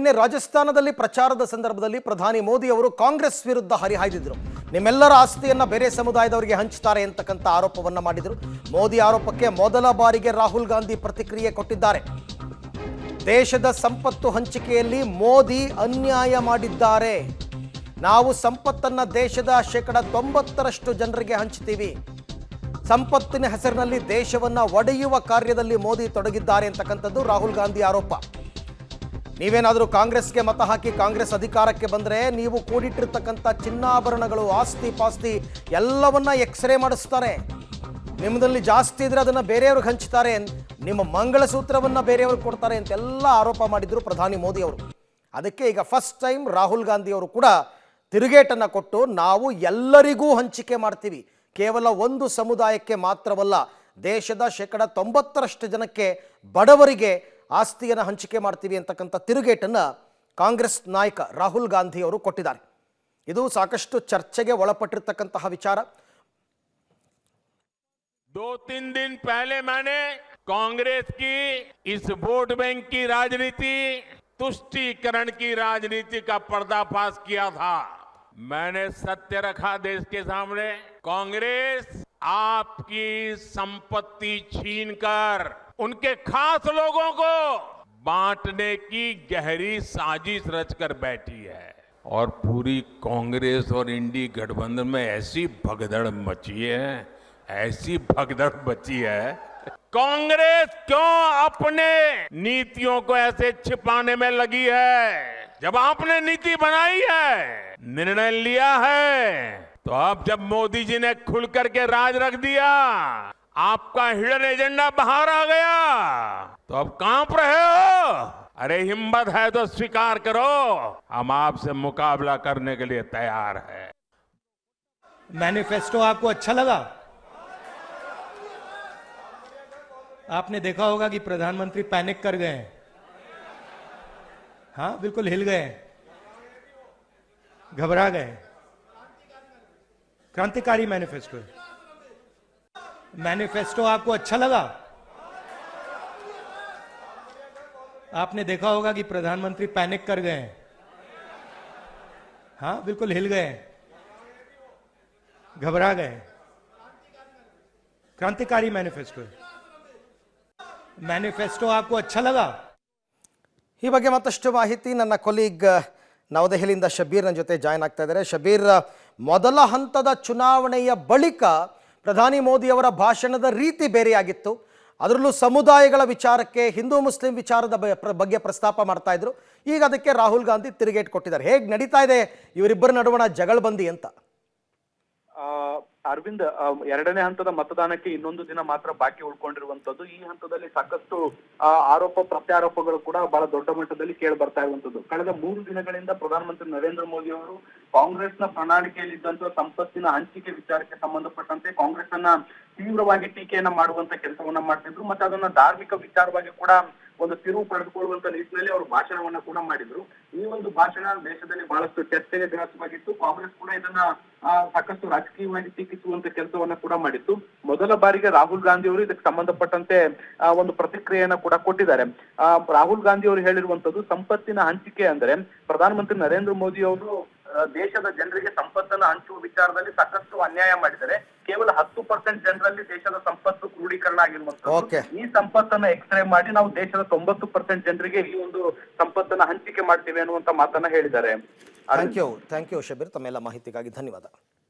ನಿನ್ನೆ ರಾಜಸ್ಥಾನದಲ್ಲಿ ಪ್ರಚಾರದ ಸಂದರ್ಭದಲ್ಲಿ ಪ್ರಧಾನಿ ಮೋದಿ ಅವರು ಕಾಂಗ್ರೆಸ್ ವಿರುದ್ಧ ಹರಿಹಾಯ್ದಿದ್ರು. ನಿಮ್ಮೆಲ್ಲರ ಆಸ್ತಿಯನ್ನ ಬೇರೆ ಸಮುದಾಯದವರಿಗೆ ಹಂಚುತ್ತಾರೆ ಅಂತಕ್ಕಂಥ ಆರೋಪವನ್ನ ಮಾಡಿದ್ರು. ಮೋದಿ ಆರೋಪಕ್ಕೆ ಮೊದಲ ಬಾರಿಗೆ ರಾಹುಲ್ ಗಾಂಧಿ ಪ್ರತಿಕ್ರಿಯೆ ಕೊಟ್ಟಿದ್ದಾರೆ. ದೇಶದ ಸಂಪತ್ತು ಹಂಚಿಕೆಯಲ್ಲಿ ಮೋದಿ ಅನ್ಯಾಯ ಮಾಡಿದ್ದಾರೆ. ನಾವು ಸಂಪತ್ತನ್ನ ದೇಶದ 90% ಜನರಿಗೆ ಹಂಚುತ್ತೀವಿ. ಸಂಪತ್ತಿನ ಹೆಸರಿನಲ್ಲಿ ದೇಶವನ್ನ ಒಡೆಯುವ ಕಾರ್ಯದಲ್ಲಿ ಮೋದಿ ತೊಡಗಿದ್ದಾರೆ ಅಂತಕ್ಕಂಥದ್ದು ರಾಹುಲ್ ಗಾಂಧಿ ಆರೋಪ. ನೀವೇನಾದರೂ ಕಾಂಗ್ರೆಸ್ಗೆ ಮತ ಹಾಕಿ ಕಾಂಗ್ರೆಸ್ ಅಧಿಕಾರಕ್ಕೆ ಬಂದರೆ ನೀವು ಕೂಡಿಟ್ಟಿರ್ತಕ್ಕಂಥ ಚಿನ್ನಾಭರಣಗಳು, ಆಸ್ತಿ ಪಾಸ್ತಿ ಎಲ್ಲವನ್ನ ಎಕ್ಸ್ರೇ ಮಾಡಿಸ್ತಾರೆ. ನಿಮ್ಮದಲ್ಲಿ ಜಾಸ್ತಿ ಇದ್ರೆ ಅದನ್ನು ಬೇರೆಯವ್ರಿಗೆ ಹಂಚ್ತಾರೆ, ನಿಮ್ಮ ಮಂಗಳಸೂತ್ರವನ್ನು ಬೇರೆಯವ್ರಿಗೆ ಕೊಡ್ತಾರೆ ಅಂತೆಲ್ಲ ಆರೋಪ ಮಾಡಿದ್ರು ಪ್ರಧಾನಿ ಮೋದಿ ಅವರು. ಅದಕ್ಕೆ ಈಗ ಫಸ್ಟ್ ಟೈಮ್ ರಾಹುಲ್ ಗಾಂಧಿ ಅವರು ಕೂಡ ತಿರುಗೇಟನ್ನು ಕೊಟ್ಟು ನಾವು ಎಲ್ಲರಿಗೂ ಹಂಚಿಕೆ ಮಾಡ್ತೀವಿ, ಕೇವಲ ಒಂದು ಸಮುದಾಯಕ್ಕೆ ಮಾತ್ರವಲ್ಲ, ದೇಶದ 90% ಜನಕ್ಕೆ, ಬಡವರಿಗೆ ಆಸ್ತಿಯನ್ನು ಹಂಚಿಕೆ ಮಾಡ್ತೀವಿ ಅಂತಕ್ಕಂಥ ತಿರುಗೇಟನ್ನು ಕಾಂಗ್ರೆಸ್ ನಾಯಕ ರಾಹುಲ್ ಗಾಂಧಿ ಅವರು ಕೊಟ್ಟಿದ್ದಾರೆ. ಇದು ಸಾಕಷ್ಟು ಚರ್ಚೆಗೆ ಒಳಪಟ್ಟಿರ್ತಕ್ಕಂತಹ ವಿಚಾರ. 2-3 दिन पहले मैंने कांग्रेस की इस वोट बैंक की राजनीति, तुष्टीकरण की राजनीति का पर्दाफाश किया था. मैंने सत्य रखा देश के सामने. कांग्रेस आपकी संपत्ति छीनकर उनके खास लोगों को बांटने की गहरी साजिश रचकर बैठी है. और पूरी कांग्रेस और इंडी गठबंधन में ऐसी भगदड़ मची है, ऐसी भगदड़ बची है. कांग्रेस क्यों अपने नीतियों को ऐसे छिपाने में लगी है? जब आपने नीति बनाई है, निर्णय लिया है, तो अब जब मोदी जी ने खुल करके राज रख दिया, आपका हिडन एजेंडा बाहर आ गया, तो अब कांप रहे हो? अरे हिम्मत है तो स्वीकार करो, हम आपसे मुकाबला करने के लिए तैयार है. मैनिफेस्टो आपको अच्छा लगा? आपने देखा होगा कि प्रधानमंत्री पैनिक कर गए हैं. हाँ, बिल्कुल हिल गए, घबरा गए. क्रांतिकारी मैनिफेस्टो है. मैनिफेस्टो आपको अच्छा लगा? आपने देखा होगा कि प्रधानमंत्री पैनिक कर गए हैं. हाँ, बिल्कुल हिल गए, घबरा गए. क्रांतिकारी मैनिफेस्टो है. मैनिफेस्टो आपको अच्छा लगा? ಈ ಬಗ್ಗೆ ಮತ್ತಷ್ಟು ಮಾಹಿತಿ ನನ್ನ ಕೊಲೀಗ್ ನವದೆಹಲಿಯಿಂದ ಶಬೀರ್ ನನ್ನ ಜೊತೆ ಜಾಯ್ನ್ ಆಗ್ತಾ ಇದ್ದಾರೆ. ಶಬೀರ್, ಮೊದಲ ಹಂತದ ಚುನಾವಣೆಯ ಬಳಿಕ ಪ್ರಧಾನಿ ಮೋದಿ ಅವರ ಭಾಷಣದ ರೀತಿ ಬೇರೆಯಾಗಿತ್ತು. ಅದರಲ್ಲೂ ಸಮುದಾಯಗಳ ವಿಚಾರಕ್ಕೆ, ಹಿಂದೂ ಮುಸ್ಲಿಂ ವಿಚಾರದ ಬಗ್ಗೆ ಪ್ರಸ್ತಾಪ ಮಾಡ್ತಾ ಇದ್ರು. ಈಗ ಅದಕ್ಕೆ ರಾಹುಲ್ ಗಾಂಧಿ ತಿರುಗೇಟ್ ಕೊಟ್ಟಿದ್ದಾರೆ. ಹೇಗೆ ನಡೀತಾ ಇದೆ ಇವರಿಬ್ಬರ ನಡುವಣ ಜಗಳಬಂದಿ ಅಂತ? ಅರವಿಂದ್, ಎರಡನೇ ಹಂತದ ಮತದಾನಕ್ಕೆ ಇನ್ನೊಂದು ದಿನ ಮಾತ್ರ ಬಾಕಿ ಉಳ್ಕೊಂಡಿರುವಂತದ್ದು. ಈ ಹಂತದಲ್ಲಿ ಸಾಕಷ್ಟು ಆರೋಪ ಪ್ರತ್ಯಾರೋಪಗಳು ಕೂಡ ಬಹಳ ದೊಡ್ಡ ಮಟ್ಟದಲ್ಲಿ ಕೇಳಿ ಬರ್ತಾ ಇರುವಂತದ್ದು. ಕಳೆದ 3 ದಿನಗಳಿಂದ ಪ್ರಧಾನಮಂತ್ರಿ ನರೇಂದ್ರ ಮೋದಿ ಅವರು ಕಾಂಗ್ರೆಸ್ನ ಪ್ರಣಾಳಿಕೆಯಲ್ಲಿದ್ದಂತಹ ಸಂಪತ್ತಿನ ಹಂಚಿಕೆ ವಿಚಾರಕ್ಕೆ ಸಂಬಂಧಪಟ್ಟಂತೆ ಕಾಂಗ್ರೆಸ್ ಅನ್ನ ತೀವ್ರವಾಗಿ ಟೀಕೆಯನ್ನ ಮಾಡುವಂತ ಕೆಲಸವನ್ನ ಮಾಡ್ತಿದ್ರು. ಮತ್ತೆ ಅದನ್ನ ಧಾರ್ಮಿಕ ವಿಚಾರವಾಗಿ ಕೂಡ ಒಂದು ತಿರುವು ಪಡೆದುಕೊಳ್ಳುವಂತ ನಿಟ್ಟಿನಲ್ಲಿ ಅವರು ಭಾಷಣವನ್ನ ಕೂಡ ಮಾಡಿದ್ರು. ಈ ಒಂದು ಭಾಷಣ ದೇಶದಲ್ಲಿ ಬಹಳಷ್ಟು ಚರ್ಚೆಗೆ ಗ್ರಾಸವಾಗಿತ್ತು. ಕಾಂಗ್ರೆಸ್ ಕೂಡ ಇದನ್ನ ಸಾಕಷ್ಟು ರಾಜಕೀಯವಾಗಿ ಟೀಕಿಸುವಂತ ಕೆಲಸವನ್ನ ಕೂಡ ಮಾಡಿತ್ತು. ಮೊದಲ ಬಾರಿಗೆ ರಾಹುಲ್ ಗಾಂಧಿ ಅವರು ಇದಕ್ಕೆ ಸಂಬಂಧಪಟ್ಟಂತೆ ಒಂದು ಪ್ರತಿಕ್ರಿಯೆಯನ್ನ ಕೂಡ ಕೊಟ್ಟಿದ್ದಾರೆ. ರಾಹುಲ್ ಗಾಂಧಿ ಅವರು ಹೇಳಿರುವಂತದ್ದು, ಸಂಪತ್ತಿನ ಹಂಚಿಕೆ ಅಂದ್ರೆ ಪ್ರಧಾನಮಂತ್ರಿ ನರೇಂದ್ರ ಮೋದಿ ಅವರು ದೇಶದ ಜನರಿಗೆ ಸಂಪತ್ತನ್ನು ಹಂಚುವ ವಿಚಾರದಲ್ಲಿ ಸಾಕಷ್ಟು ಅನ್ಯಾಯ ಮಾಡಿದ್ದಾರೆ. ಕೇವಲ 10% ಜನರಲ್ಲಿ ದೇಶದ ಸಂಪತ್ತು ಕ್ರೋಢೀಕರಣ ಆಗಿರುವಂತದ್ದು. ಈ ಸಂಪತ್ತನ್ನ ಎಕ್ಸ್ರೇ ಮಾಡಿ ನಾವು ದೇಶದ 90% ಜನರಿಗೆ ಈ ಒಂದು ಸಂಪತ್ತನ್ನ ಹಂಚಿಕೆ ಮಾಡ್ತೀವಿ ಅನ್ನುವಂತ ಮಾತನ್ನ ಹೇಳಿದ್ದಾರೆ. ಥ್ಯಾಂಕ್ ಯು ಶಬೀರ್, ತಮ್ಮೆಲ್ಲ ಮಾಹಿತಿಗಾಗಿ ಧನ್ಯವಾದ.